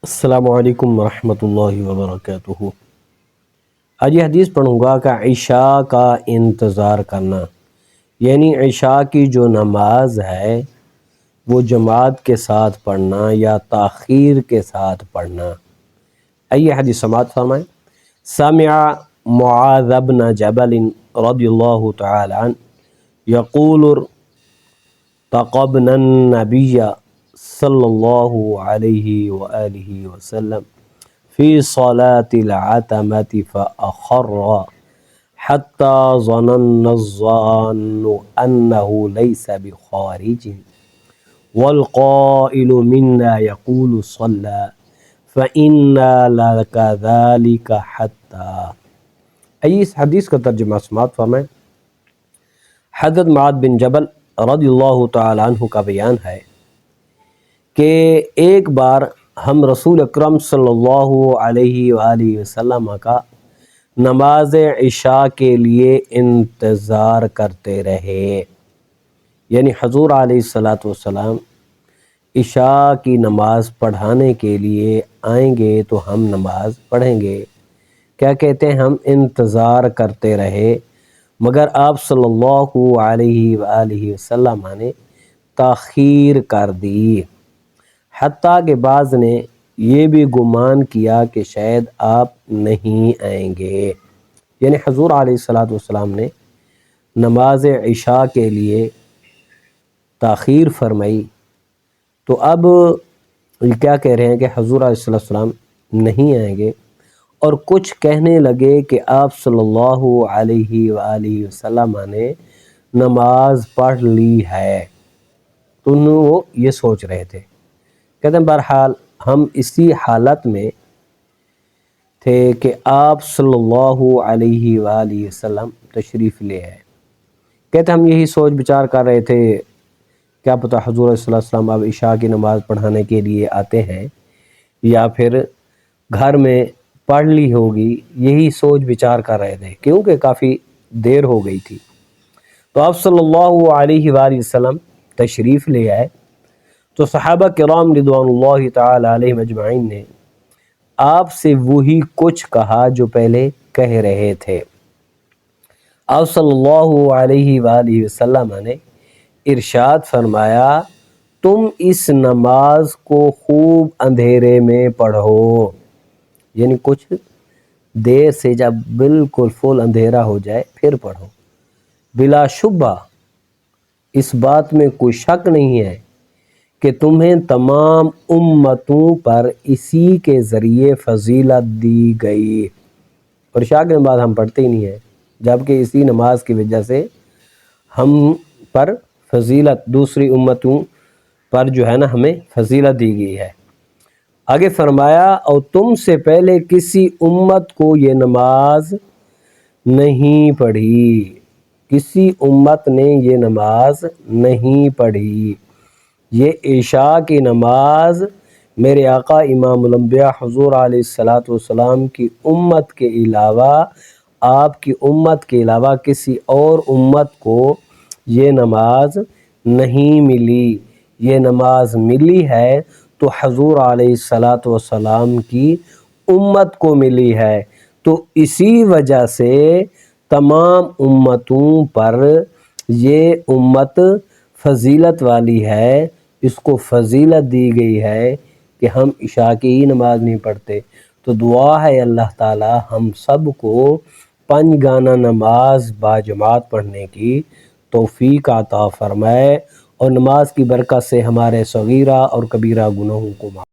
السلام علیکم ورحمۃ اللہ وبرکاتہ۔ آج یہ حدیث پڑھوں گا کہ عشاء کا انتظار کرنا، یعنی عشاء کی جو نماز ہے وہ جماعت کے ساتھ پڑھنا یا تاخیر کے ساتھ پڑھنا۔ آئیے حدیث سماعت فرمائیں۔ سمع معاذ بن جبل رضی اللہ تعالی عنہ یقول تقبنا النبی صلی اللہ علیہ وآلہ وسلم فی صلاة العتمة فأخر حتى ظننا الظان أنه ليس بخارج والقائل منا يقول صلى فإنا لكذلك حتى۔ آئیے اس حدیث کا ترجمہ سماعت فرمائیں۔ حضرت معاذ بن جبل رضی اللہ تعالی عنہ کا بیان ہے کہ ایک بار ہم رسول اکرم صلی اللہ علیہ وآلہ وسلم کا نماز عشاء کے لیے انتظار کرتے رہے، یعنی حضور علیہ السلام عشاء کی نماز پڑھانے کے لیے آئیں گے تو ہم نماز پڑھیں گے۔ کیا کہتے ہیں؟ ہم انتظار کرتے رہے مگر آپ صلی اللہ علیہ وآلہ وسلم نے تاخیر کر دی، حتیٰ کہ بعض نے یہ بھی گمان کیا کہ شاید آپ نہیں آئیں گے، یعنی حضور علیہ السلام نے نماز عشاء کے لیے تاخیر فرمائی تو اب کیا کہہ رہے ہیں کہ حضور علیہ السلام نہیں آئیں گے، اور کچھ کہنے لگے کہ آپ صلی اللہ علیہ وآلہ وسلم نے نماز پڑھ لی ہے، تو وہ یہ سوچ رہے تھے۔ کہتے ہیں بہرحال ہم اسی حالت میں تھے کہ آپ صلی اللہ علیہ وآلہ وسلم تشریف لے آئے۔ کہتے ہیں ہم یہی سوچ بچار کر رہے تھے، کیا پتہ حضور صلی اللہ علیہ وسلم اب عشاء کی نماز پڑھانے کے لیے آتے ہیں یا پھر گھر میں پڑھ لی ہوگی، یہی سوچ بچار کر رہے تھے کیونکہ کافی دیر ہو گئی تھی۔ تو آپ صلی اللہ علیہ وآلہ وسلم تشریف لے آئے تو صحابہ کرام رضوان اللہ تعالی علیہم اجمعین نے آپ سے وہی کچھ کہا جو پہلے کہہ رہے تھے۔ آپ صلی اللہ علیہ وآلہ وسلم نے ارشاد فرمایا، تم اس نماز کو خوب اندھیرے میں پڑھو، یعنی کچھ دیر سے جب بالکل فل اندھیرا ہو جائے پھر پڑھو۔ بلا شبہ اس بات میں کوئی شک نہیں ہے کہ تمہیں تمام امتوں پر اسی کے ذریعے فضیلت دی گئی، اور عشاء کی نماز ہم پڑھتے ہی نہیں ہیں، جبکہ اسی نماز کی وجہ سے ہم پر فضیلت دوسری امتوں پر جو ہے نا ہمیں فضیلت دی گئی ہے۔ آگے فرمایا، اور تم سے پہلے کسی امت کو یہ نماز نہیں پڑھی، کسی امت نے یہ نماز نہیں پڑھی۔ یہ عشاء کی نماز میرے آقا امام الانبیاء حضور علیہ السلام کی امت کے علاوہ، آپ کی امت کے علاوہ کسی اور امت کو یہ نماز نہیں ملی۔ یہ نماز ملی ہے تو حضور علیہ السلام کی امت کو ملی ہے، تو اسی وجہ سے تمام امتوں پر یہ امت فضیلت والی ہے، اس کو فضیلت دی گئی ہے کہ ہم عشاء کی ہی نماز نہیں پڑھتے۔ تو دعا ہے اللہ تعالی ہم سب کو 5 گانا نماز باجماعت پڑھنے کی توفیق عطا فرمائے، اور نماز کی برکت سے ہمارے صغیرہ اور کبیرہ گناہوں کو معاف